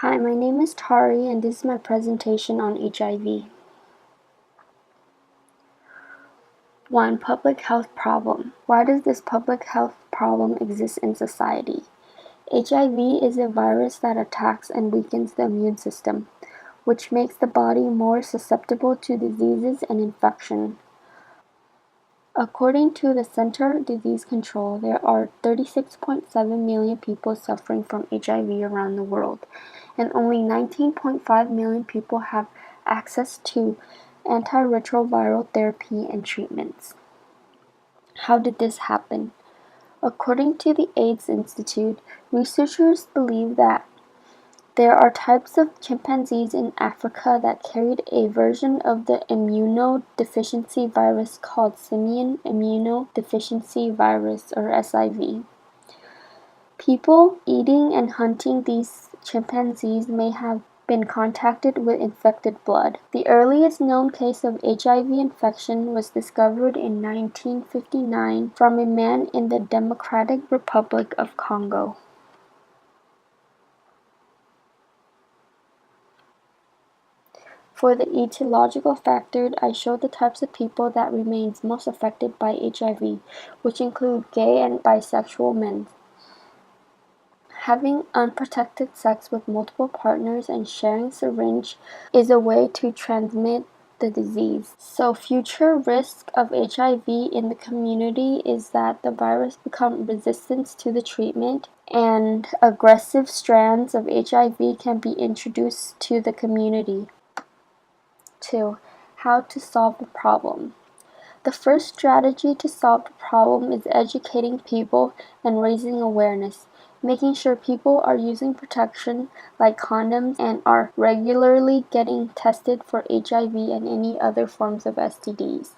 Hi, my name is Thary, and this is my presentation on HIV. 1. Public health problem. Why does this public health problem exist in society? HIV is a virus that attacks and weakens the immune system, which makes the body more susceptible to diseases and infection. According to the Center for Disease Control, there are 36.7 million people suffering from HIV around the world, and only 19.5 million people have access to antiretroviral therapy and treatments. How did this happen? According to the AIDS Institute, researchers believe that there are types of chimpanzees in Africa that carried a version of the immunodeficiency virus called simian immunodeficiency virus, or SIV. People eating and hunting these chimpanzees may have been contacted with infected blood. The earliest known case of HIV infection was discovered in 1959 from a man in the Democratic Republic of Congo. For the etiological factor, I showed the types of people that remains most affected by HIV, which include gay and bisexual men. Having unprotected sex with multiple partners and sharing syringe is a way to transmit the disease. So future risk of HIV in the community is that the virus become resistant to the treatment and aggressive strands of HIV can be introduced to the community. 2. How to solve the problem. The first strategy to solve the problem is educating people and raising awareness, making sure people are using protection like condoms and are regularly getting tested for HIV and any other forms of STDs.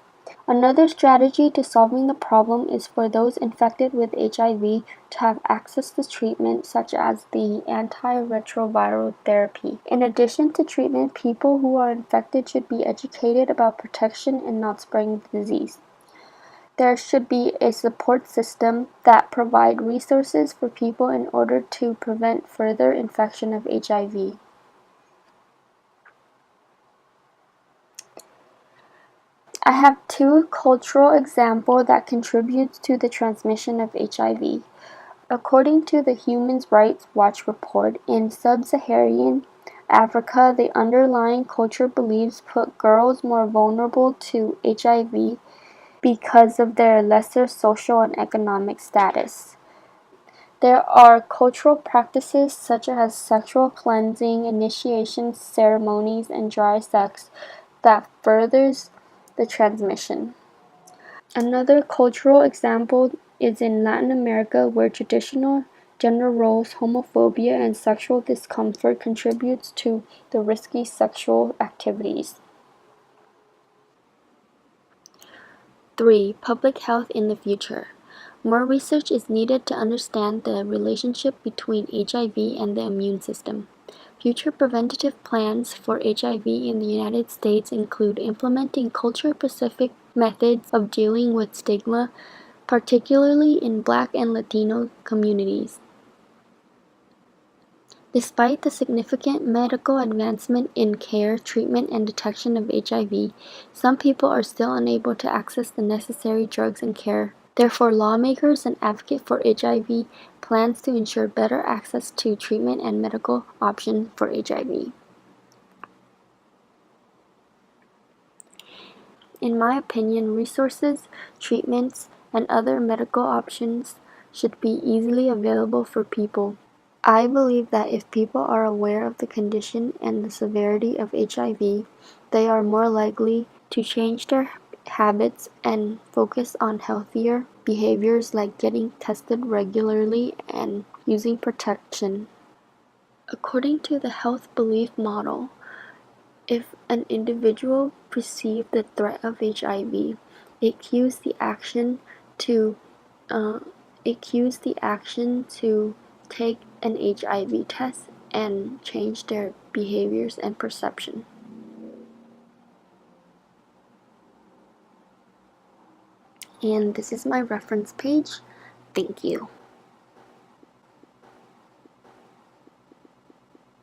Another strategy to solving the problem is for those infected with HIV to have access to treatment such as the antiretroviral therapy. In addition to treatment, people who are infected should be educated about protection and not spreading the disease. There should be a support system that provide resources for people in order to prevent further infection of HIV. I have two cultural examples that contribute to the transmission of HIV. According to the Human Rights Watch report, in sub-Saharan Africa, the underlying cultural beliefs put girls more vulnerable to HIV because of their lesser social and economic status. There are cultural practices such as sexual cleansing, initiation ceremonies, and dry sex that furthers the transmission. Another cultural example is in Latin America, where traditional gender roles, homophobia, and sexual discomfort contributes to the risky sexual activities. 3. Public health in the future. More research is needed to understand the relationship between HIV and the immune system. Future preventative plans for HIV in the United States include implementing culture-specific methods of dealing with stigma, particularly in Black and Latino communities. Despite the significant medical advancement in care, treatment, and detection of HIV, some people are still unable to access the necessary drugs and care. Therefore, lawmakers and advocates for HIV plans to ensure better access to treatment and medical options for HIV. In my opinion, resources, treatments, and other medical options should be easily available for people. I believe that if people are aware of the condition and the severity of HIV, they are more likely to change their habits and focus on healthier behaviors like getting tested regularly and using protection. According to the health belief model, if an individual perceives the threat of HIV, it cues the action to take an HIV test and change their behaviors and perception. And this is my reference page. Thank you.